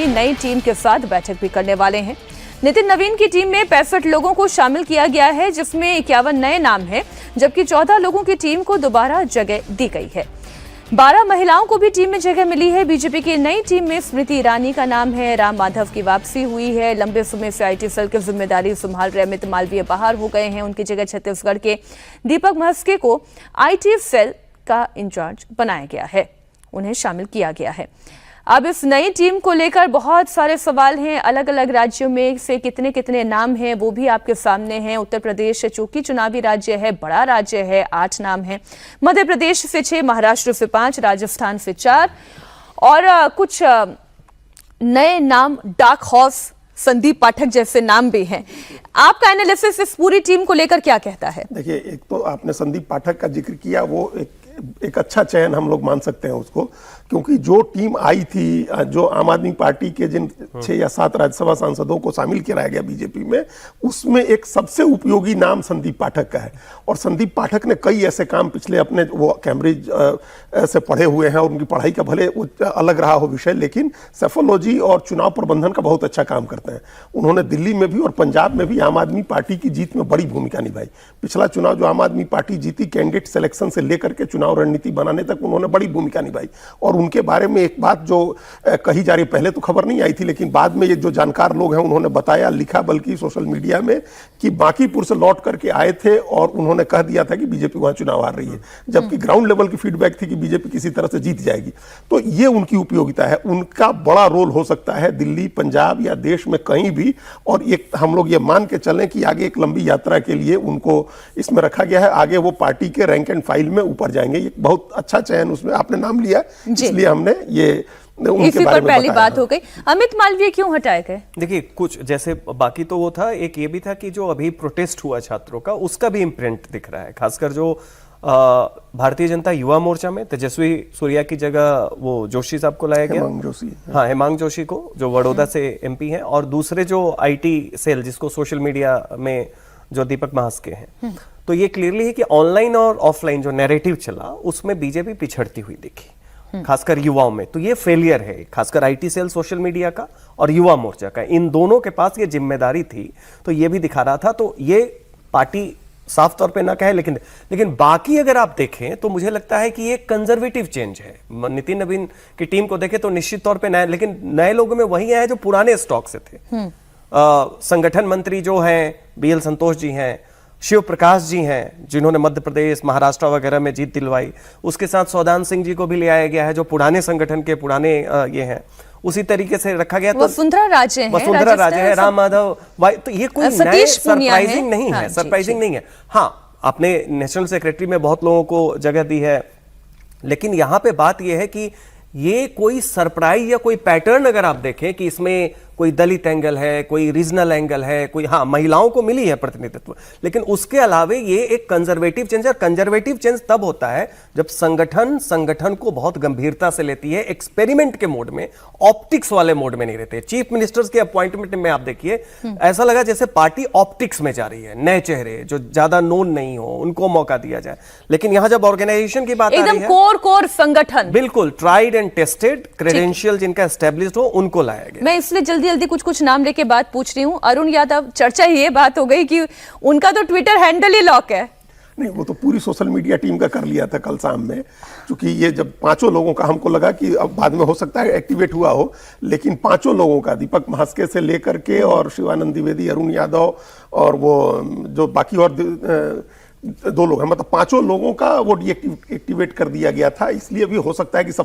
अपनी नई टीम के साथ बैठक भी करने वाले हैं। नितिन नवीन की टीम में 65 लोगों को शामिल किया गया है, जिसमें 51 नए नाम हैं, जबकि 14 लोगों की टीम को दोबारा जगह दी गई है। 12 महिलाओं को भी टीम में जगह मिली है। बीजेपी की नई टीम में स्मृति ईरानी का नाम है, राम माधव की वापसी हुई है। लंबे समय से आईटी सेल की जिम्मेदारी संभाल रहे अमित मालवीय बाहर हो गए हैं, उनकी जगह छत्तीसगढ़ के दीपक महस्के को आईटी सेल का इंचार्ज बनाया गया है, उन्हें शामिल किया गया है। अब इस नई टीम को लेकर बहुत सारे सवाल हैं। अलग अलग राज्यों में से कितने कितने नाम हैं वो भी आपके सामने हैं। उत्तर प्रदेश चूंकि चुनावी राज्य है, बड़ा राज्य है, 8 नाम हैं। मध्य प्रदेश से 6, महाराष्ट्र से 5, राजस्थान से 4 और कुछ नए नाम डार्क हॉर्स संदीप पाठक जैसे नाम भी हैं। आपका एनालिसिस इस पूरी टीम को लेकर क्या कहता है? देखिए, एक तो आपने संदीप पाठक का जिक्र किया, वो एक अच्छा चयन हम लोग मान सकते हैं उसको, क्योंकि जो टीम आई थी, जो आम आदमी पार्टी के जिन 6 या 7 राज्यसभा सांसदों को शामिल कराया गया बीजेपी में, उसमें एक सबसे उपयोगी नाम संदीप पाठक का है। और संदीप पाठक ने कई ऐसे काम पिछले अपने, वो कैम्ब्रिज से पढ़े हुए हैं और उनकी पढ़ाई का भले अलग रहा हो विषय, लेकिन सेफोलॉजी और चुनाव प्रबंधन का बहुत अच्छा काम करते हैं। उन्होंने दिल्ली में भी और पंजाब में भी आम आदमी पार्टी की जीत में बड़ी भूमिका निभाई। पिछला चुनाव जो आम आदमी पार्टी जीती, कैंडिडेट सिलेक्शन से लेकर के चुनाव रणनीति बनाने तक उन्होंने बड़ी भूमिका निभाई। और उनके बारे में एक बात जो कही जा रही, पहले तो खबर नहीं आई थी, लेकिन बाद में ये जो जानकार लोग हैं उन्होंने बताया, लिखा बल्कि सोशल मीडिया में, कि बांकीपुर से लौट करके आए थे और उन्होंने कह दिया था कि बीजेपी वहां चुनाव हार रही है, जबकि ग्राउंड लेवल की फीडबैक थी कि बीजेपी किसी तरह से जीत जाएगी। तो ये उनकी उपयोगिता है। उनका बड़ा रोल हो सकता है दिल्ली, पंजाब या देश में कहीं भी। और एक हम लोग ये मान के चलें कि आगे एक लंबी यात्रा के लिए उनको इसमें रखा गया है। आगे वो पार्टी के रैंक एंड फाइल में ऊपर जाएंगे। ये बहुत अच्छा चयन उसमें आपने नाम लिया, इसलिए हमने ये उनके बारे में पहली बात हो गई। अमित मालवीय क्यों हटाए गए? देखिए, कुछ जैसे बाकी तो वो था, एक ये भी था कि जो अभी प्रोटेस्ट हुआ छात्रों का, उसका भी इम्प्रिंट दिख रहा है। खासकर जो भारतीय जनता युवा मोर्चा में तेजस्वी सूर्या की जगह वो जोशी साहब को लाया गया, हेमांग जोशी, हाँ हेमांग जोशी को, जो बड़ौदा से एमपी हैं, और दूसरे जो आईटी सेल जिसको सोशल मीडिया में जो दीपक महस्के हैं। तो ये क्लियरली है कि ऑनलाइन और ऑफलाइन जो नैरेटिव चला उसमें बीजेपी पिछड़ती हुई दिखी, खासकर युवाओं में। तो ये फेलियर है, खासकर आईटी सेल सोशल मीडिया का और युवा मोर्चा का, इन दोनों के पास ये जिम्मेदारी थी। तो ये भी दिखा रहा था। तो ये पार्टी साफ तौर पे ना कहे, लेकिन बाकी अगर आप देखें तो मुझे लगता है कि ये कंजर्वेटिव चेंज है। नितिन नवीन की टीम को देखें तो निश्चित तौर पे नए, लेकिन नए लोगों में वही आए जो पुराने स्टॉक से थे। संगठन मंत्री जो हैं बीएल संतोष जी हैं, शिव प्रकाश जी हैं जिन्होंने मध्य प्रदेश, महाराष्ट्र वगैरह में जीत दिलवाई। उसके साथ सौदान सिंह जी को भी ले आया गया है जो पुराने संगठन के पुराने ये हैं। उसी तरीके से रखा गया। तो वसुंधरा राजे है, राम माधव, तो ये कोई नए सरप्राइजिंग नहीं है, सरप्राइजिंग नहीं है। हाँ, आपने नेशनल सेक्रेटरी में बहुत लोगों को जगह दी है, लेकिन यहाँ पे बात यह है कि ये कोई सरप्राइज या कोई पैटर्न अगर आप देखें कि इसमें कोई दलित एंगल है, कोई रीजनल एंगल है, कोई, हाँ महिलाओं को मिली है प्रतिनिधित्व, लेकिन उसके अलावे ये एक कंजर्वेटिव चेंज है। कंजर्वेटिव चेंज तब होता है जब संगठन को बहुत गंभीरता से लेती है, एक्सपेरिमेंट के मोड में, ऑप्टिक्स वाले मोड में नहीं रहते। चीफ मिनिस्टर्स के अपॉइंटमेंट में आप देखिए, ऐसा लगा जैसे पार्टी ऑप्टिक्स में जा रही है, नए चेहरे जो ज्यादा नोन नहीं हो उनको मौका दिया जाए। लेकिन यहां जब ऑर्गेनाइजेशन की बात आ रही है, कोर संगठन, बिल्कुल ट्राइड एंड टेस्टेड, क्रेडेंशियल जिनका एस्टेब्लिश्ड हो, उनको लाया गया। मैं इसलिए जल्दी कुछ नाम लेके बात पूछ रही हूं। अरुण यादव, चर्चा ये बात हो गई कि उनका तो ट्विटर हैंडल ही लॉक है। नहीं, वो तो पूरी सोशल मीडिया टीम का कर लिया था कल शाम में, क्योंकि ये जब 5 लोगों का हमको लगा कि अब बाद में हो सकता है एक्टिवेट हुआ हो, लेकिन 5 लोगों का, दीपक महस्के से लेकर के और शिवानंद द्विवेदी, अरुण यादव और वो जो बाकी और 2 लोग हैं, मतलब 5 लोगों का वो डीएक्टिवेट कर दिया गया था। इसलिए भी हो सकता है कि